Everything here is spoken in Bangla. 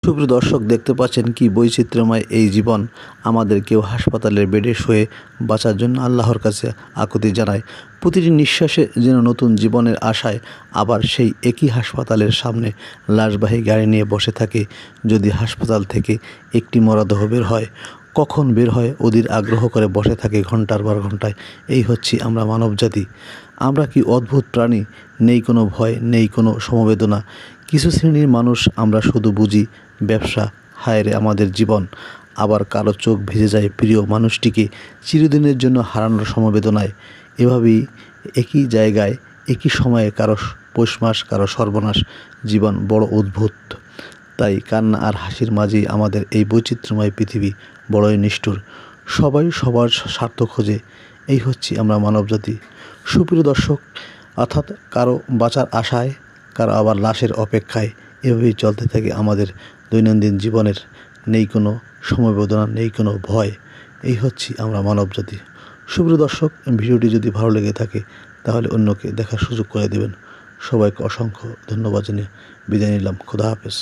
সুপ্রিয় দর্শক, দেখতে পাচ্ছেন কি বৈচিত্র্যময় এই জীবন। আমাদের কেউ হাসপাতালের বেডে শুয়ে বাঁচার জন্য আল্লাহর কাছে আকুতি জানায়। প্রতিটি নিঃশ্বাসে যেন নতুন জীবনের আশায় আবার সেই একই হাসপাতালের সামনে লাশবাহী গাড়ি নিয়ে বসে থাকে। যদি হাসপাতাল থেকে একটি মরদেহ বের হয়, কখন বের হয় ওদের আগ্রহ করে বসে থাকে ঘন্টার পর ঘন্টায়। এই হচ্ছি আমরা মানবজাতি। আমরা কি অদ্ভুত প্রাণী! নেই কোনো ভয়, নেই কোনো সমবেদনা। কিছু শ্রেণীর মানুষ আমরা শুধু বুঝি ব্যবসা, হায় রে আমাদের জীবন। আবার কারো চোখ ভিজে যায় প্রিয় মানুষটিকে চিরদিনের জন্য হারানোর সমবেদনায়। এভাবেই একই জায়গায় একই সময়ে কারো পৌষ মাস, কারো সর্বনাশ। জীবন বড় অদ্ভুত। তাই কান্না আর হাসির মাঝেই আমাদের এই বৈচিত্র্যময় পৃথিবী বড়ই নিষ্ঠুর। সবাই সবার স্বার্থ খোঁজে। এই হচ্ছি আমরা মানবজাতি। সুপ্রিয় দর্শক, অর্থাৎ কারো বাঁচার আশায়, কারো আবার লাশের অপেক্ষায়। এভাবেই চলতে থাকে আমাদের দৈনন্দিন জীবনের। নেই কোনো সমবেদনা, নেই কোনো ভয়। এই হচ্ছি আমরা মানবজাতি। সুপ্রিয় দর্শক, ভিডিওটি যদি ভালো লেগে থাকে তাহলে অন্যকে দেখার সুযোগ করে দেবেন। সবাইকে অসংখ্য ধন্যবাদ জানিয়ে বিদায় নিলাম। খোদা হাফেজ।